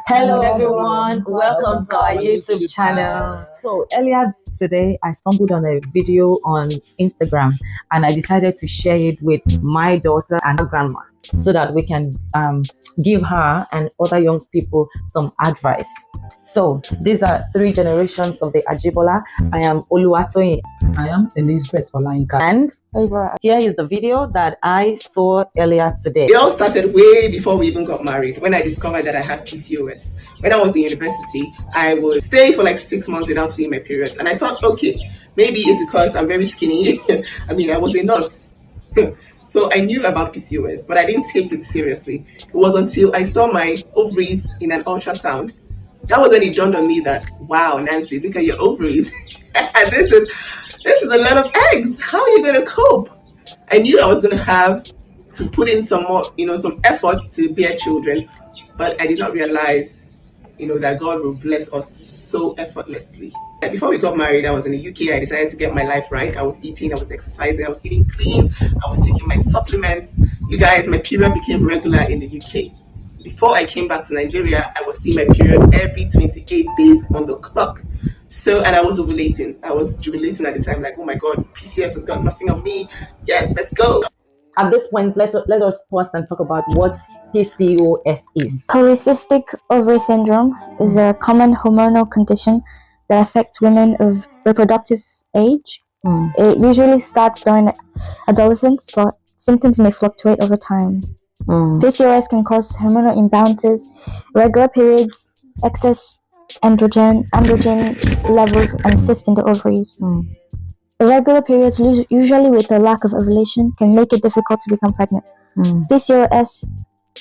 Hello everyone, welcome to our YouTube channel. So earlier today I stumbled on a video on Instagram and I decided to share it with my daughter and her grandma so that we can give her and other young people some advice. So these are three generations of the Ajibola. I am Oluwatoyin. I am Elizabeth Olayinka. And here is the video that I saw earlier today. It all started way before we even got married, when I discovered that I had PCOS. When I was in university, I would stay for like 6 months without seeing my periods. And I thought, okay, maybe it's because I'm very skinny. I mean, I was a nurse. So I knew about PCOS, but I didn't take it seriously. It was until I saw my ovaries in an ultrasound. That was when it dawned on me that, wow, Nancy, look at your ovaries. this is a lot of eggs. How are you going to cope? I knew I was going to have to put in some more, some effort to bear children, but I did not realize, that God will bless us so effortlessly. Before we got married, I was in the UK. I decided to get my life right. I was eating, I was exercising, I was eating clean, I was taking my supplements. You guys, my period became regular in the UK. Before I came back to Nigeria, I was seeing my period every 28 days on the clock. So, and I was ovulating. I was jubilating at the time, like, oh my God, PCOS has got nothing on me. Yes, let's go. At this point, let us pause and talk about what PCOS is. Polycystic ovary syndrome is a common hormonal condition that affects women of reproductive age. It usually starts during adolescence, but symptoms may fluctuate over time. PCOS can cause hormonal imbalances, irregular periods, excess androgen levels, and cysts in the ovaries. Irregular periods, usually with a lack of ovulation, can make it difficult to become pregnant. PCOS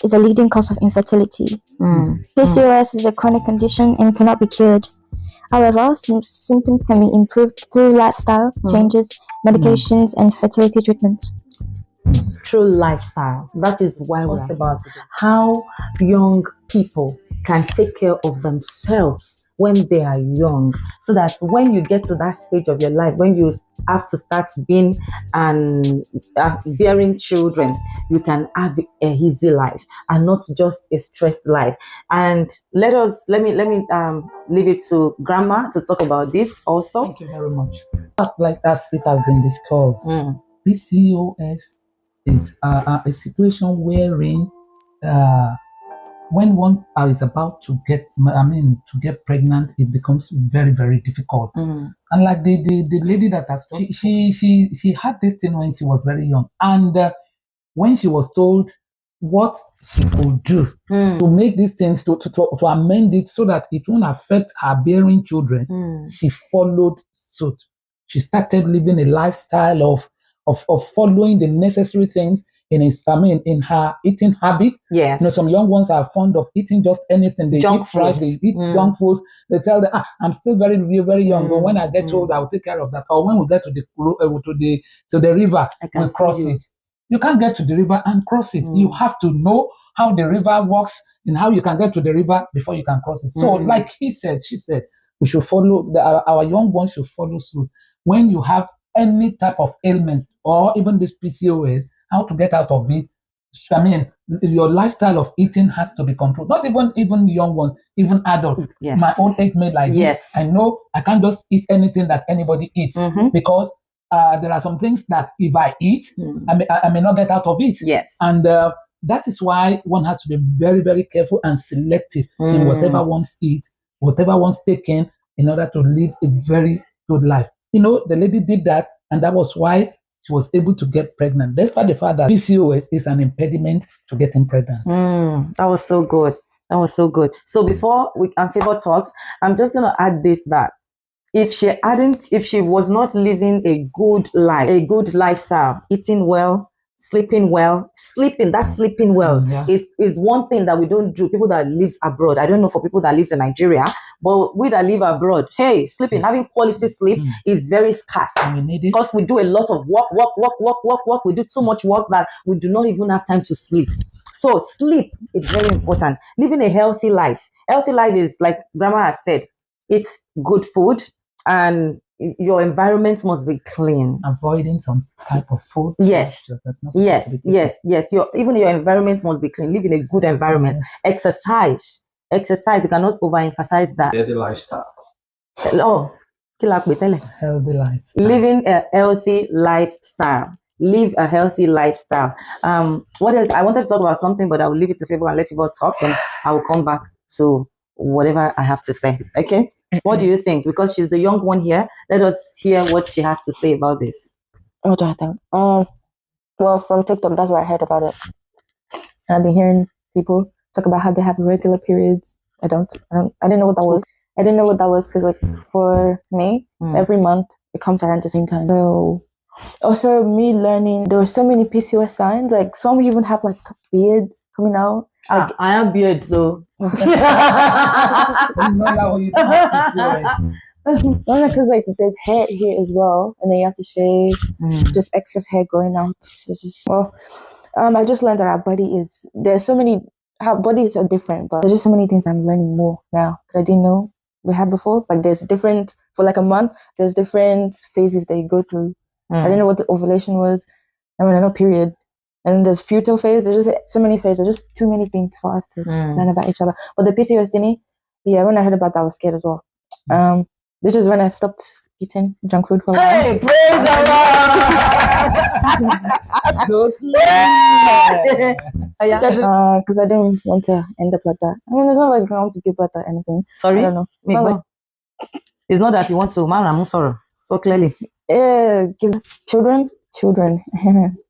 is a leading cause of infertility. PCOS is a chronic condition and cannot be cured. However, some symptoms can be improved through lifestyle changes, medications, and fertility treatments. Through lifestyle. That is why we're about how young people can take care of themselves when they are young, so that when you get to that stage of your life, when you have to start being and bearing children, you can have a easy life and not just a stressed life. And let me leave it to Grandma to talk about this also. Thank you very much. Like that, it has been discussed. PCOS is a situation wherein when one is about to get pregnant, it becomes very, very difficult. And like the lady that has she had this thing when she was very young, and when she was told what she could do to make these things to amend it so that it won't affect her bearing children, she followed suit. She started living a lifestyle of following the necessary things in her eating habit. Yes. Some young ones are fond of eating just anything. They eat fries, they eat junk foods. They tell them, I'm still very, very young, but when I get old, I'll take care of that. Or when we get to the river, we cross it. You can't get to the river and cross it. You have to know how the river works and how you can get to the river before you can cross it. So, like she said, we should follow, our young ones should follow suit. When you have any type of ailment or even this PCOS, how to get out of it. Your lifestyle of eating has to be controlled. Not even young ones, even adults. Yes. My own age mate like this. I know I can't just eat anything that anybody eats because there are some things that if I eat, I may not get out of it. Yes. And that is why one has to be very, very careful and selective in whatever one's eat, whatever one's taken, in order to live a very good life. The lady did that, and that was why she was able to get pregnant, despite the fact that PCOS is an impediment to getting pregnant. That was so good. That was so good. So before we can favor talks, I'm just going to add this, that if she was not living a good life, a good lifestyle, eating well, sleeping well, sleeping well is one thing that we don't do. People that lives abroad, I don't know for people that lives in Nigeria, but we that live abroad, hey, having quality sleep is very scarce because we do a lot of work. We do too much work that we do not even have time to sleep. So sleep is very important. Living a healthy life. Healthy life is, like Grandma has said, it's good food, and your environment must be clean. Avoiding some type of food. Yes. Yes. Even your environment must be clean. Live in a good environment. Exercise. exercise. You cannot overemphasize that. Healthy lifestyle. Oh, Healthy lifestyle. Living a healthy lifestyle. Live a healthy lifestyle. What else? I wanted to talk about something, but I will leave it to Favor and let Favor talk, and I will come back to whatever I have to say. Okay? What do you think? Because she's the young one here, let us hear what she has to say about this. What do I think? Well, from TikTok, that's where I heard about it. I've been hearing people talk about how they have regular periods. I didn't know what that was. I didn't know what that was because, like, for me, every month it comes around the same time. So, also me learning, there were so many PCOS signs. Like, some even have like beards coming out. Like, I have beards, so. It's not how you have PCOS. No, because like there's hair here as well, and then you have to shave, just excess hair growing out. It's just, well, I just learned that our bodies are different, but there's just so many things I'm learning more now that I didn't know we had before. Like, there's different, for like a month, there's different phases that you go through. I didn't know what the ovulation was. I know period. And there's futile phase. There's just so many phases. There's just too many things for us to learn about each other. But the PCOS thingy, yeah, when I heard about that, I was scared as well. This was when I stopped eating junk food for a while. Hey, praise the Lord! That's good. Because I didn't want to end up like that. I mean, it's not like I want to give birth or anything. Sorry? I don't know. It's not that you want to, man, I'm sorry. So clearly. Give children.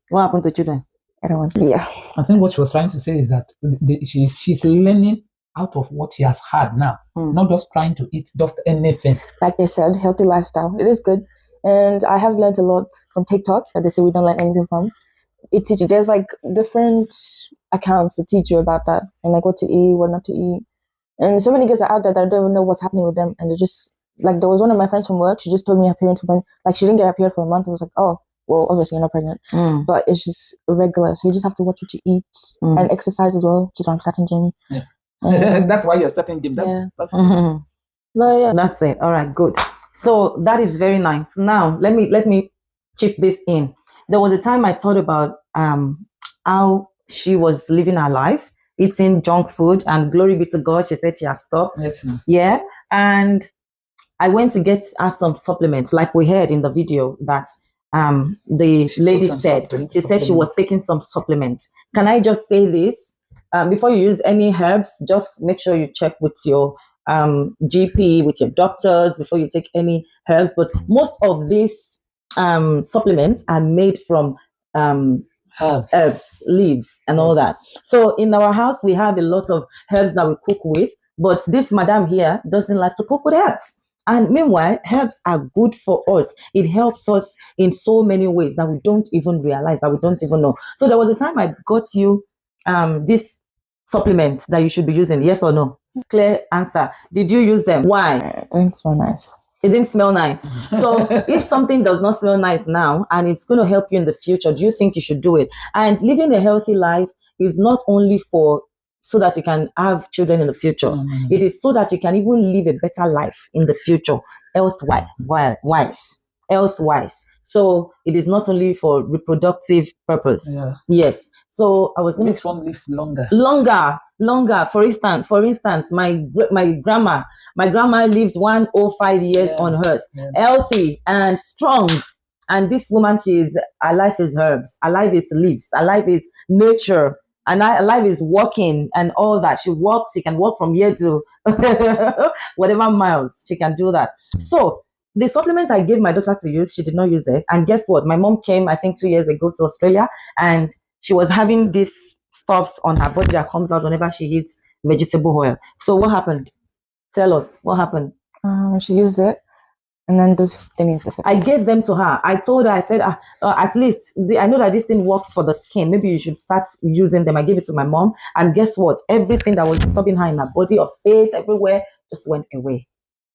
What happened to children? I don't want to. Yeah. I think what she was trying to say is that she's learning out of what she has had now, not just trying to eat just anything. Like they said, healthy lifestyle. It is good. And I have learned a lot from TikTok that they say we don't learn anything from. It teaches, there's like different accounts to teach you about that and like what to eat, what not to eat. And so many girls are out there that don't even know what's happening with them. And they're just, like, there was one of my friends from work, she just told me her period went, like, she didn't get her period for a month. I was like, oh, well, obviously you're not pregnant. But it's just irregular. So you just have to watch what you eat and exercise as well, which is why I'm starting gym. Yeah. That's why you're starting gym. That's it. All right, good. So that is very nice. Now let me chip this in. There was a time I thought about how she was living her life, eating junk food, and glory be to God, she said she has stopped. Yes. Yeah, and I went to get her some supplements, like we heard in the video that the lady said. She said she was taking some supplements. Can I just say this? Before you use any herbs, just make sure you check with your GP, with your doctors before you take any herbs. But most of these supplements are made from herbs, leaves, and all that. So in our house, we have a lot of herbs that we cook with, but this madam here doesn't like to cook with herbs. And meanwhile, herbs are good for us. It helps us in so many ways that we don't even realize, that we don't even know. So there was a time I got you this supplement that you should be using. Yes or no? Clear answer. Did you use them? Why? It didn't smell nice. It didn't smell nice. So if something does not smell nice now and it's going to help you in the future, do you think you should do it? And living a healthy life is not only so that you can have children in the future. It is so that you can even live a better life in the future, health-wise. So it is not only for reproductive purpose. Yeah. Yes. So I was going to one lives longer. Longer. For instance, my grandma lived 105 years on earth, healthy and strong. And this woman, her life is herbs, her life is leaves, her life is nature. And her life is walking and all that. She walks, she can walk from here to whatever miles. She can do that. So the supplement I gave my daughter to use, she did not use it. And guess what? My mom came, I think 2 years ago to Australia, and she was having these stuffs on her body that comes out whenever she eats vegetable oil. So what happened? Tell us, what happened? She used it. And then this thing is disappeared. I gave them to her. I told her, I said, at least I know that this thing works for the skin. Maybe you should start using them. I gave it to my mom. And guess what? Everything that was disturbing her in her body, her face, everywhere, just went away.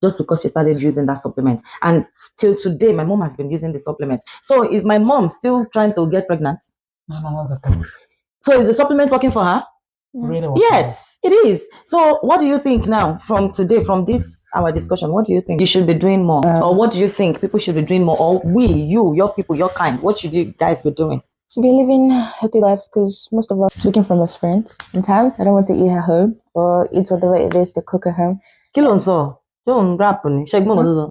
Just because she started using that supplement. And till today, my mom has been using the supplement. So is my mom still trying to get pregnant? No. So is the supplement working for her? Really? Yes, it is. So what do you think now from today, from this, our discussion, what do you think you should be doing more? Or what do you think people should be doing more? Or your people, your kind, what should you guys be doing? to be living healthy lives, because most of us, speaking from experience, sometimes I don't want to eat at home or eat whatever it is they cook at home. Kí ló ń sọ? Tó ń rap ni? Ṣé gbọ́n mo tó sọ?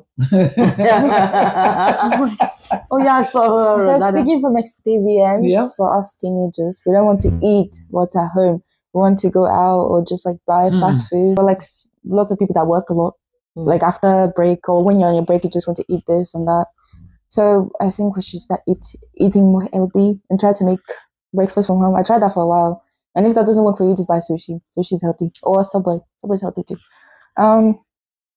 Oh yeah, So speaking from experience, for us teenagers, we don't want to eat what's at home. We want to go out or just like buy fast food. But like lots of people that work a lot, like after a break or when you're on your break, you just want to eat this and that. So I think we should start eating more healthy and try to make breakfast from home. I tried that for a while, and if that doesn't work for you, just buy sushi. Sushi's healthy, or Subway. Subway's healthy too.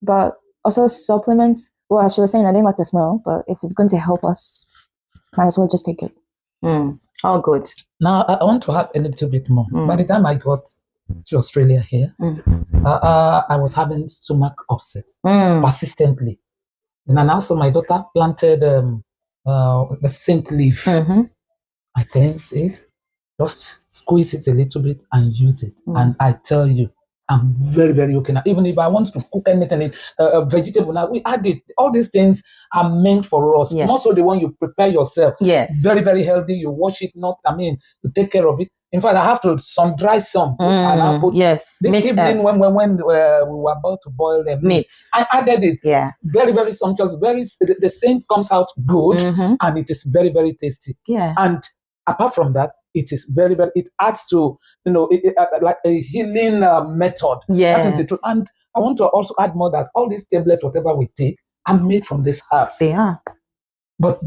But also supplements. Well, as she was saying, I didn't like the smell, but if it's going to help us, might as well just take it. Oh, good. Now, I want to add a little bit more. By the time I got to Australia here, I was having stomach upset persistently. And also my daughter planted the scent leaf. I cleanse it, just squeeze it a little bit and use it. And I tell you, I'm very, very okay now. Even if I want to cook anything, vegetable now, we add it. All these things are meant for us. Yes. More so the one you prepare yourself. Yes. Very, very healthy. You wash it, to take care of it. In fact, I have to sun dry some. And I put yes. this Meat evening herbs. when we were about to boil the meat, I added it. Yeah. Very, very sumptuous. The scent comes out good, and it is very, very tasty. Yeah. And apart from that, it is very, very. It adds to like a healing method. Yes. That is the truth. And I want to also add more that all these tablets, whatever we take, are made from these herbs. They are. But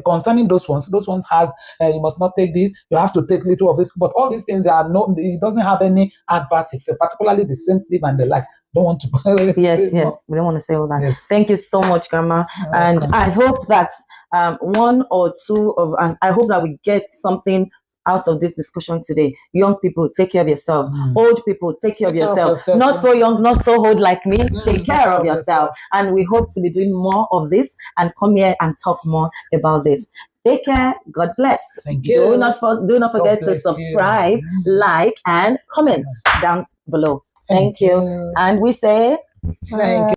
concerning those ones has you must not take this. You have to take little of this. But all these things it doesn't have any adverse effect, particularly the scent leaf and the like. Don't want to. Yes. We don't want to say all that. Yes. Thank you so much, Grandma. And I hope that one or two of, and I hope that we get something out of this discussion today. Young people, take care of yourself. Old people, take care of yourself. Not so young, not so old like me. Take care of yourself. And we hope to be doing more of this and come here and talk more about this. Take care. God bless. Thank you. Do not forget to subscribe, like, and comment down below. Thank you. And we say thank you.